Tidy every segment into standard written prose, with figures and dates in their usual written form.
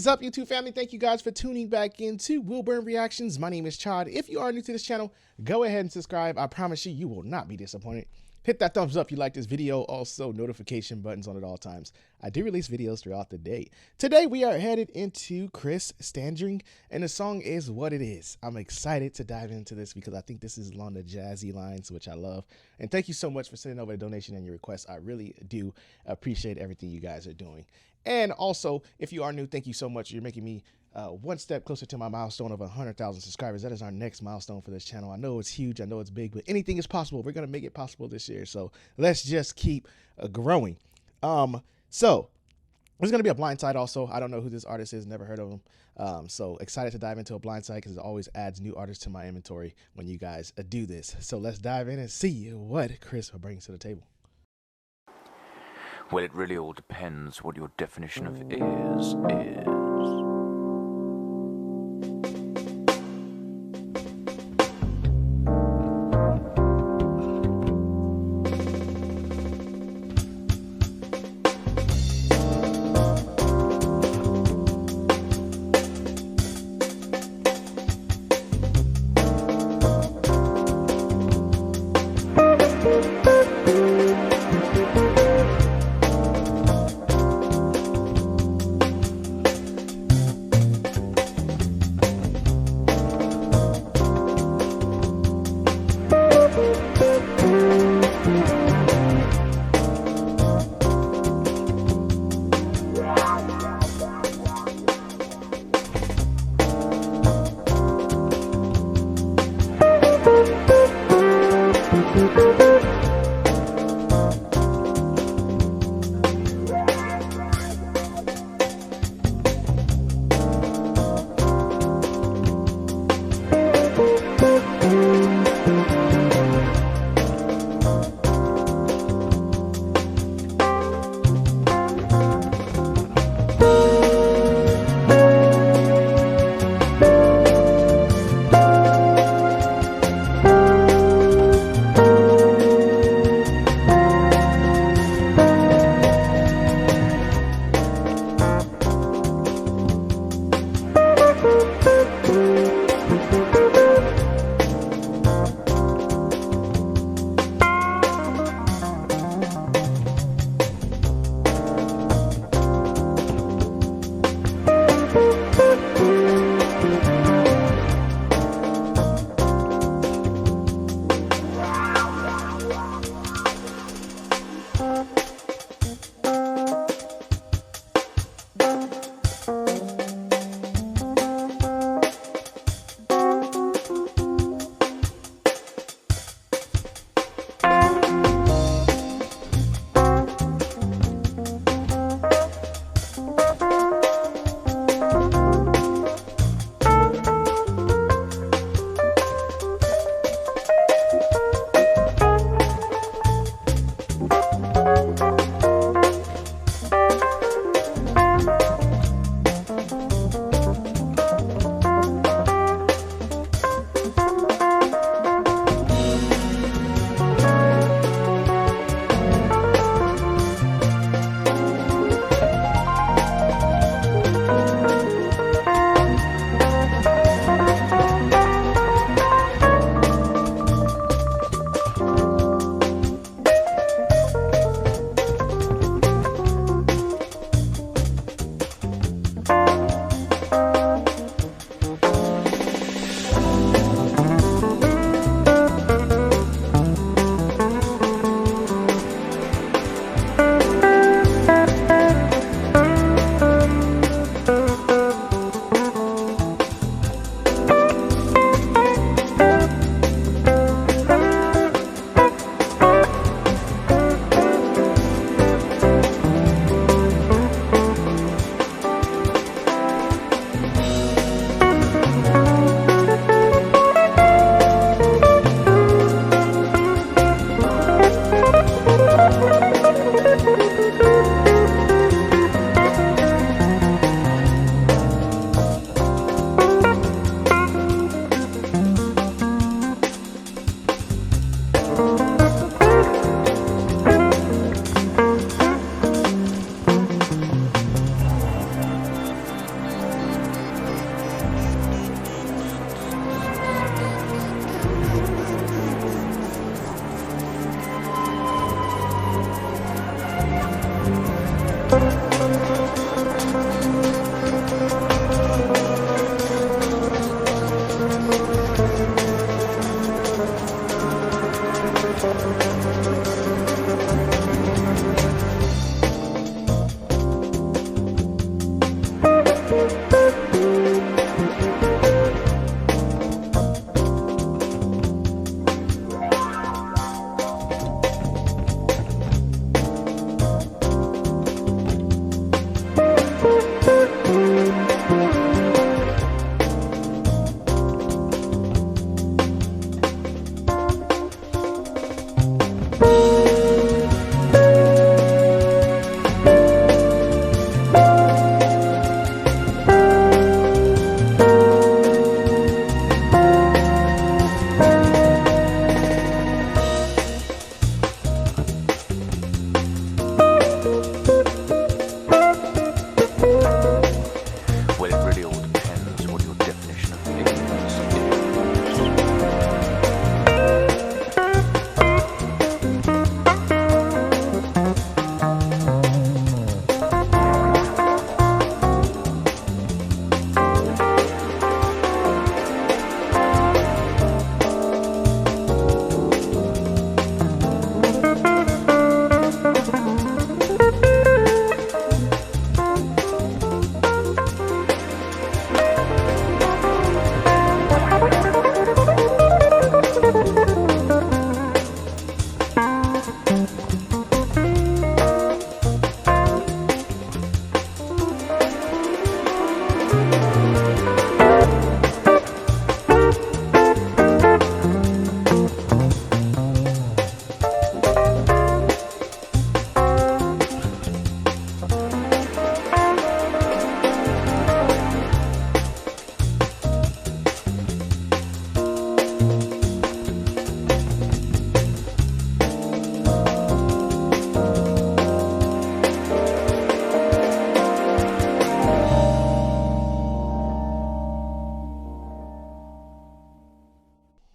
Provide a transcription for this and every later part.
is up, YouTube family? Thank you guys for tuning back into Wilburn Reactions. My name is Chod. If you are new to this channel, go ahead and subscribe. I promise you, you will not be disappointed. Hit that thumbs up if you like this video. Also, notification buttons on at all times. I do release videos throughout the day. Today, we are headed into Chris Standring, and the song is What It Is. I'm excited to dive into this because I think this is along the jazzy lines, which I love. And thank you so much for sending over a donation and your requests. I really do appreciate everything you guys are doing. And also, if you are new, thank you so much. You're making me one step closer to my milestone of 100,000 subscribers. That is our next milestone for this channel. I know it's huge. I know it's big, but anything is possible. We're going to make it possible this year. So let's just keep growing. So there's going to be a blind side also. I don't know who this artist is. Never heard of him. So excited to dive into a blind side because it always adds new artists to my inventory when you guys do this. So let's dive in and see what Chris brings to the table. Well, it really all depends what your definition of is.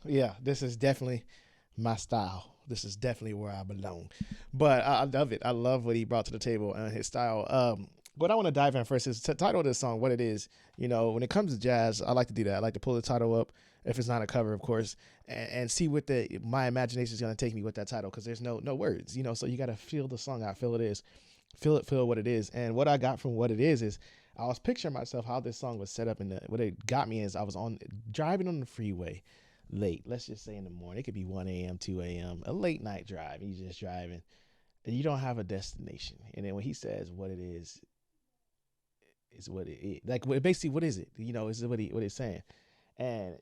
Yeah, this is definitely my style. This is definitely where I belong. But I love it. I love what he brought to the table and his style. What I want to dive in first is the title of this song, what it is. You know, when it comes to jazz, I like to do that. I like to pull the title up, if it's not a cover, of course, and see what my imagination is going to take me with that title, because there's no words, you know, so you got to feel the song out, feel it is, feel what it is. And what I got from what it is I was picturing myself how this song was set up, and what it got me is I was driving on the freeway late, let's just say in the morning. It could be 1 a.m., 2 a.m., a late night drive. You're just driving and you don't have a destination. And then when he says what it is what it is. Like, basically, what is it? You know, is what he's saying. And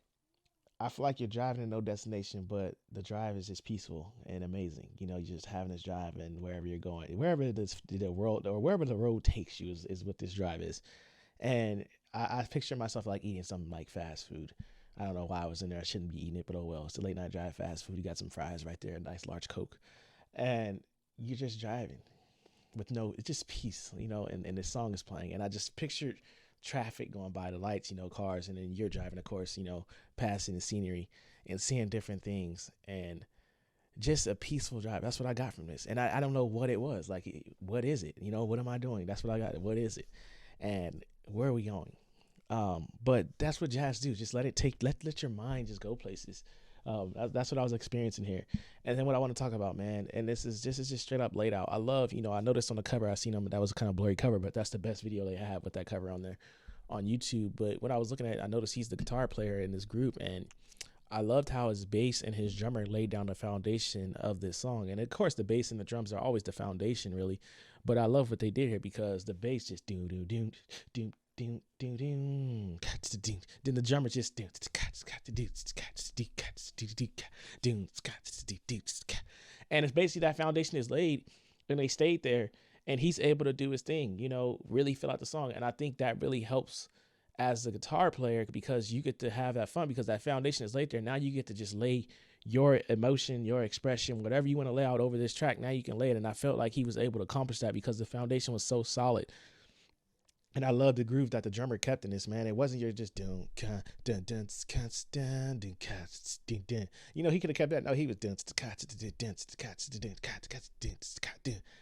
I feel like you're driving to no destination, but the drive is just peaceful and amazing. You know, you're just having this drive, and wherever you're going, wherever the world, or wherever the road takes you is what this drive is. And I picture myself like eating something like fast food. I don't know why I was in there. I shouldn't be eating it, but oh well. It's a late night drive, fast food. You got some fries right there, a nice large Coke. And you're just driving with it's just peace, you know, and this song is playing. And I just pictured traffic going by, the lights, you know, cars, and then you're driving, of course, you know, passing the scenery and seeing different things, and just a peaceful drive. That's what I got from this. And I don't know what it was. Like, what is it? You know, what am I doing? That's what I got. What is it? And where are we going? But that's what jazz do. Just let your mind just go places. That's what I was experiencing here. And then what I want to talk about, man, and this is just straight up laid out. I love, you know, I noticed on the cover, I seen them, that was a kind of blurry cover, but that's the best video they have with that cover on there on YouTube. But when I was looking at it, I noticed he's the guitar player in this group, and I loved how his bass and his drummer laid down the foundation of this song. And of course, the bass and the drums are always the foundation, really. But I love what they did here, because the bass just doom doom doom doom doom doom doom. Then the drummer just doom. And it's basically that foundation is laid, and they stayed there, and he's able to do his thing, you know, really fill out the song. And I think that really helps as a guitar player, because you get to have that fun, because that foundation is laid there. Now you get to just lay your emotion, your expression, whatever you want to lay out over this track. Now you can lay it. And I felt like he was able to accomplish that because the foundation was so solid. And I love the groove that the drummer kept in this, man. It wasn't your just dun dun dun dun dun dun dun. You know, he could have kept that. No, he was dun dun.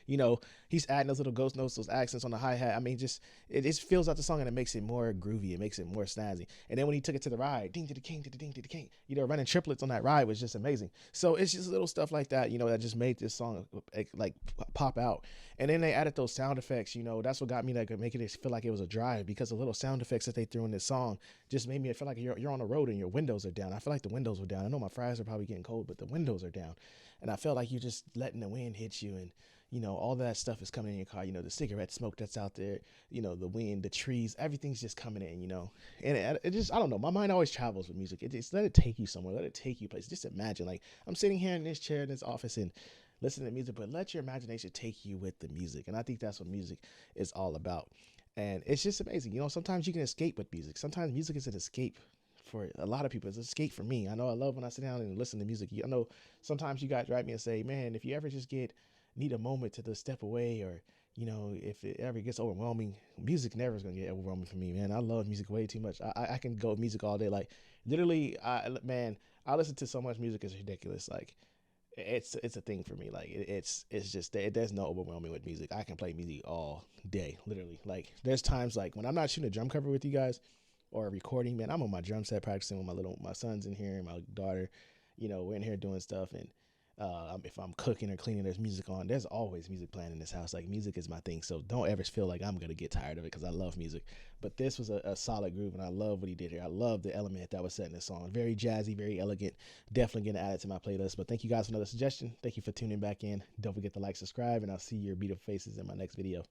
You know, he's adding those little ghost notes, those accents on the hi-hat. I mean, just it just fills out the song, and it makes it more groovy. It makes it more snazzy. And then when he took it to the ride, ding to the king, to the ding to the king, you know, running triplets on that ride was just amazing. So it's just little stuff like that, you know, that just made this song like pop out. And then they added those sound effects, you know, that's what got me, like, making it feel like it was a drive, because the little sound effects that they threw in this song just made me feel like you're on the road and your windows are down. I feel like the windows were down. I know my fries are probably getting cold, but the windows are down. And I felt like you're just letting the wind hit you, and, you know, all that stuff is coming in your car, you know, the cigarette smoke that's out there, you know, the wind, the trees, everything's just coming in, you know. And it just, I don't know, my mind always travels with music. It just, let it take you somewhere, let it take you places. Just imagine, like, I'm sitting here in this chair in this office and listen to music, but let your imagination take you with the music. And I think that's what music is all about. And it's just amazing. You know, sometimes you can escape with music. Sometimes music is an escape for a lot of people. It's an escape for me. I know I love when I sit down and listen to music. I know sometimes you guys write me and say, man, if you ever just need a moment to just step away, or, you know, if it ever gets overwhelming, music never is going to get overwhelming for me, man. I love music way too much. I can go with music all day. Like, literally, I listen to so much music, it's ridiculous. Like, it's a thing for me. Like, it's just, there's no overwhelming with music. I can play music all day, literally. Like, there's times, like, when I'm not shooting a drum cover with you guys or a recording, man, I'm on my drum set practicing with my son's in here and my daughter. You know, we're in here doing stuff, and if I'm cooking or cleaning, there's music on. There's always music playing in this house. Like, music is my thing, so don't ever feel like I'm gonna get tired of it, because I love music. But this was a solid groove, and I love what he did here. I love the element that was set in this song. Very jazzy, very elegant. Definitely gonna add it to my playlist. But thank you guys for another suggestion. Thank you for tuning back in. Don't forget to like, subscribe, and I'll see your beautiful faces in my next video.